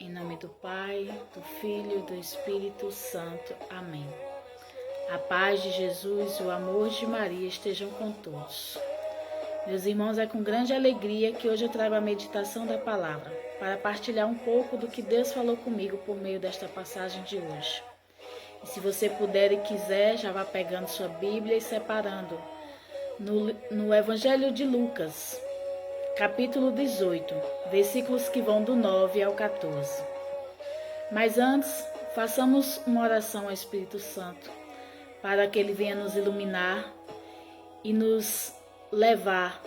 Em nome do Pai, do Filho e do Espírito Santo. Amém. A paz de Jesus e o amor de Maria estejam com todos. Meus irmãos, é com grande alegria que hoje eu trago a meditação da palavra, para partilhar um pouco do que Deus falou comigo por meio desta passagem de hoje. E se você puder e quiser, já vá pegando sua Bíblia e separando no Evangelho de Lucas, capítulo 18, versículos que vão do 9 ao 14. Mas antes, façamos uma oração ao Espírito Santo, para que Ele venha nos iluminar e nos levar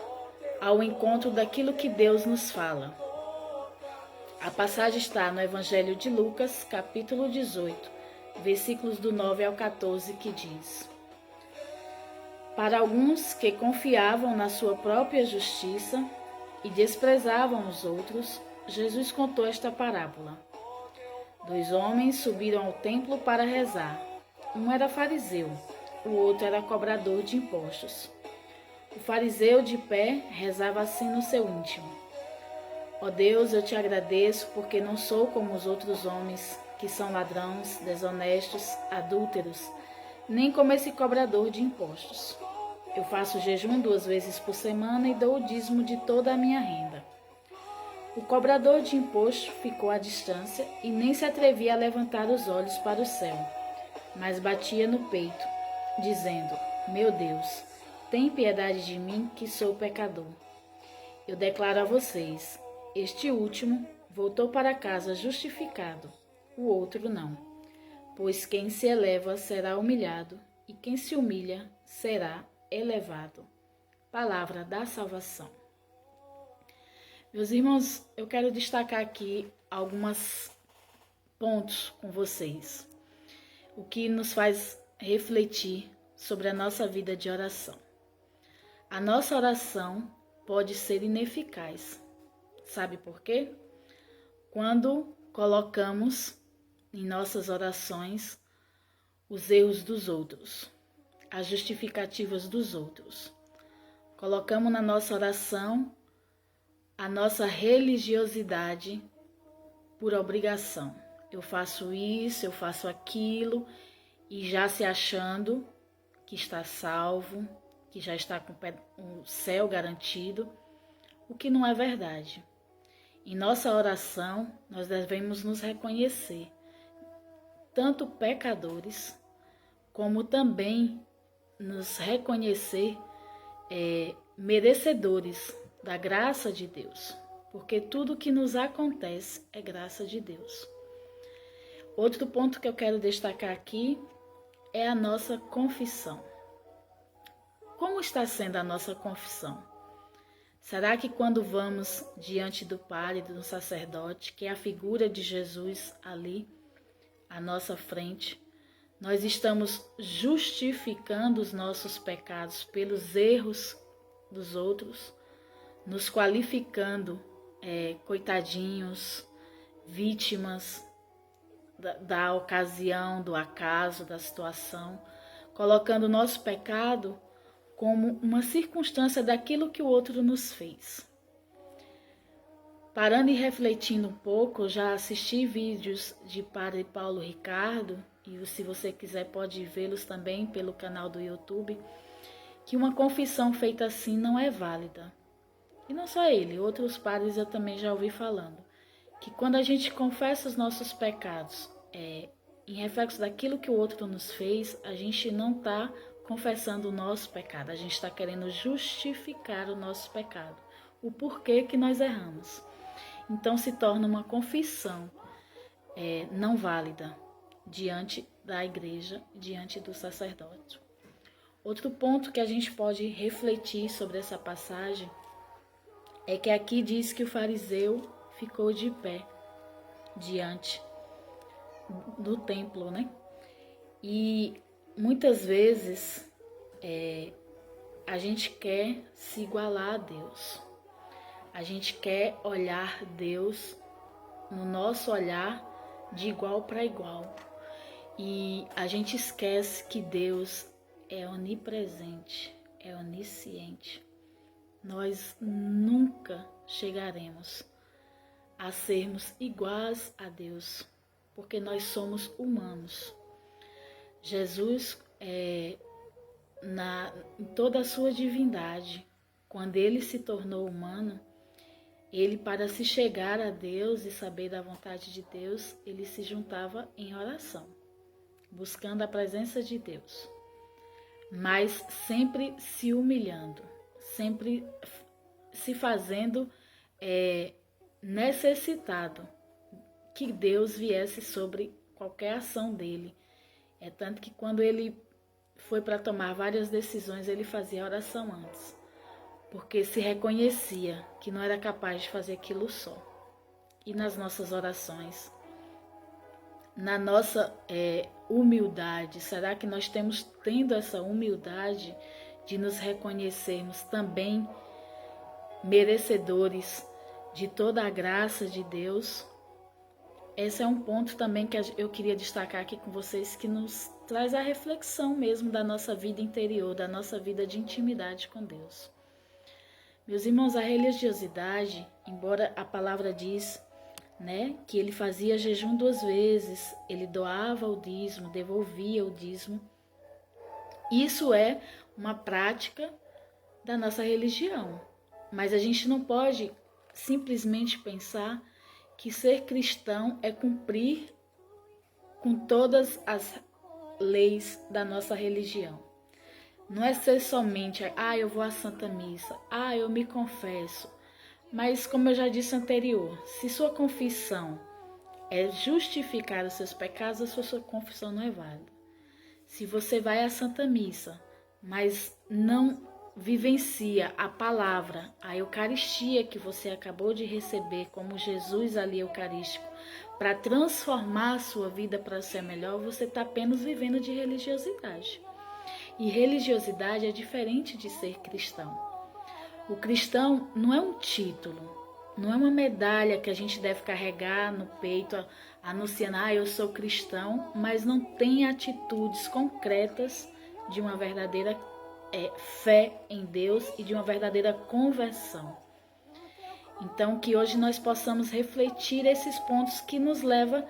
ao encontro daquilo que Deus nos fala. A passagem está no Evangelho de Lucas, capítulo 18, versículos do 9 ao 14, que diz: Para alguns que confiavam na sua própria justiça e desprezavam os outros, Jesus contou esta parábola. 2 homens subiram ao templo para rezar. Um era fariseu, o outro era cobrador de impostos. O fariseu, de pé, rezava assim no seu íntimo: Ó Deus, eu te agradeço porque não sou como os outros homens, que são ladrões, desonestos, adúlteros, nem como esse cobrador de impostos. Eu faço jejum 2 vezes por semana e dou o dízimo de toda a minha renda. O cobrador de imposto ficou à distância e nem se atrevia a levantar os olhos para o céu, mas batia no peito, dizendo: Meu Deus, tem piedade de mim, que sou pecador. Eu declaro a vocês, este último voltou para casa justificado, o outro não. Pois quem se eleva será humilhado, e quem se humilha será elevado. Palavra da salvação. Meus irmãos, eu quero destacar aqui alguns pontos com vocês, o que nos faz refletir sobre a nossa vida de oração. A nossa oração pode ser ineficaz. Sabe por quê? Quando colocamos em nossas orações os erros dos outros, as justificativas dos outros. Colocamos na nossa oração a nossa religiosidade por obrigação. Eu faço isso, eu faço aquilo, e já se achando que está salvo, que já está com o céu garantido, o que não é verdade. Em nossa oração, nós devemos nos reconhecer, tanto pecadores, como também nos reconhecer merecedores da graça de Deus, porque tudo que nos acontece é graça de Deus. Outro ponto que eu quero destacar aqui é a nossa confissão. Como está sendo a nossa confissão? Será que quando vamos diante do padre, do sacerdote, que é a figura de Jesus ali à nossa frente, nós estamos justificando os nossos pecados pelos erros dos outros, nos qualificando coitadinhos, vítimas da ocasião, do acaso, da situação, colocando o nosso pecado como uma circunstância daquilo que o outro nos fez. Parando e refletindo um pouco, eu já assisti vídeos de Padre Paulo Ricardo, e se você quiser pode vê-los também pelo canal do YouTube, que uma confissão feita assim não é válida. E não só ele, outros padres eu também já ouvi falando, que quando a gente confessa os nossos pecados em reflexo daquilo que o outro nos fez, a gente não está confessando o nosso pecado, a gente está querendo justificar o nosso pecado, o porquê que nós erramos. Então se torna uma confissão não válida diante da igreja, diante do sacerdote. Outro ponto que a gente pode refletir sobre essa passagem é que aqui diz que o fariseu ficou de pé diante do templo, né? E muitas vezes a gente quer se igualar a Deus. A gente quer olhar Deus no nosso olhar de igual para igual. E a gente esquece que Deus é onipresente, é onisciente. Nós nunca chegaremos a sermos iguais a Deus, porque nós somos humanos. Jesus, em toda a sua divindade, quando ele se tornou humano, ele, para se chegar a Deus e saber da vontade de Deus, ele se juntava em oração, buscando a presença de Deus, mas sempre se humilhando, sempre se fazendo necessitado que Deus viesse sobre qualquer ação dele. É tanto que quando ele foi para tomar várias decisões, ele fazia oração antes, porque se reconhecia que não era capaz de fazer aquilo só. E nas nossas orações, na nossa humildade, será que nós temos tendo essa humildade de nos reconhecermos também merecedores de toda a graça de Deus? Esse é um ponto também que eu queria destacar aqui com vocês, que nos traz a reflexão mesmo da nossa vida interior, da nossa vida de intimidade com Deus. Meus irmãos, a religiosidade, embora a palavra diz, que ele fazia jejum 2 vezes, ele doava o dízimo, devolvia o dízimo, isso é uma prática da nossa religião. Mas a gente não pode simplesmente pensar que ser cristão é cumprir com todas as leis da nossa religião. Não é ser somente, eu vou à Santa Missa, eu me confesso. Mas, como eu já disse anterior, se sua confissão é justificar os seus pecados, a sua confissão não é válida. Se você vai à Santa Missa, mas não vivencia a palavra, a Eucaristia que você acabou de receber como Jesus ali eucarístico, para transformar a sua vida para ser melhor, você está apenas vivendo de religiosidade. E religiosidade é diferente de ser cristão. O cristão não é um título, não é uma medalha que a gente deve carregar no peito, anunciando, eu sou cristão, mas não tem atitudes concretas de uma verdadeira fé em Deus e de uma verdadeira conversão. Então, que hoje nós possamos refletir esses pontos que nos levam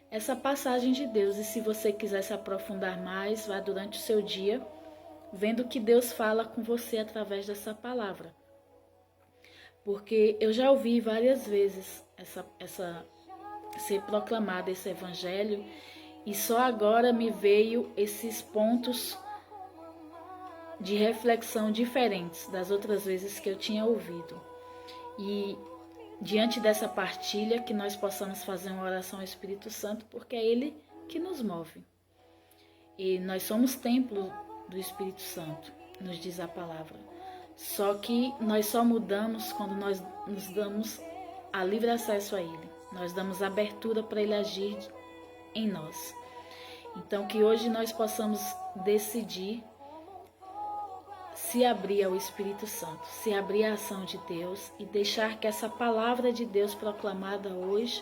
essa passagem de Deus. E se você quiser se aprofundar mais, vá durante o seu dia, vendo que Deus fala com você através dessa palavra. Porque eu já ouvi várias vezes ser proclamado esse evangelho, e só agora me veio esses pontos de reflexão diferentes das outras vezes que eu tinha ouvido. E diante dessa partilha, que nós possamos fazer uma oração ao Espírito Santo, porque é Ele que nos move. E nós somos templo do Espírito Santo, nos diz a palavra. Só que nós só mudamos quando nós nos damos a livre acesso a Ele. Nós damos abertura para Ele agir em nós. Então, que hoje nós possamos decidir se abrir ao Espírito Santo, se abrir à ação de Deus e deixar que essa palavra de Deus proclamada hoje,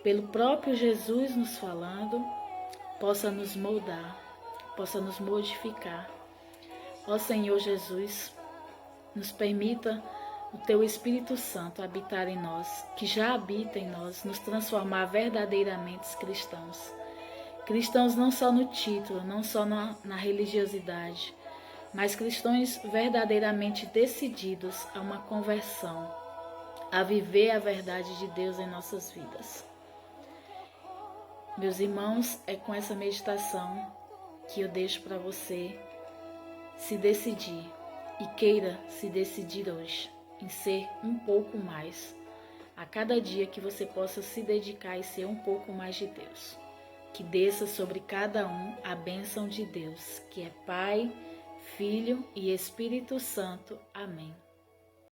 pelo próprio Jesus nos falando, possa nos moldar, possa nos modificar. Ó Senhor Jesus, nos permita o Teu Espírito Santo habitar em nós, que já habita em nós, nos transformar verdadeiramente cristãos. Cristãos não só no título, não só na religiosidade, mas cristãos verdadeiramente decididos a uma conversão, a viver a verdade de Deus em nossas vidas. Meus irmãos, é com essa meditação que eu deixo para você se decidir e queira se decidir hoje em ser um pouco mais. A cada dia que você possa se dedicar e ser um pouco mais de Deus. Que desça sobre cada um a bênção de Deus, que é Pai, Filho e Espírito Santo. Amém.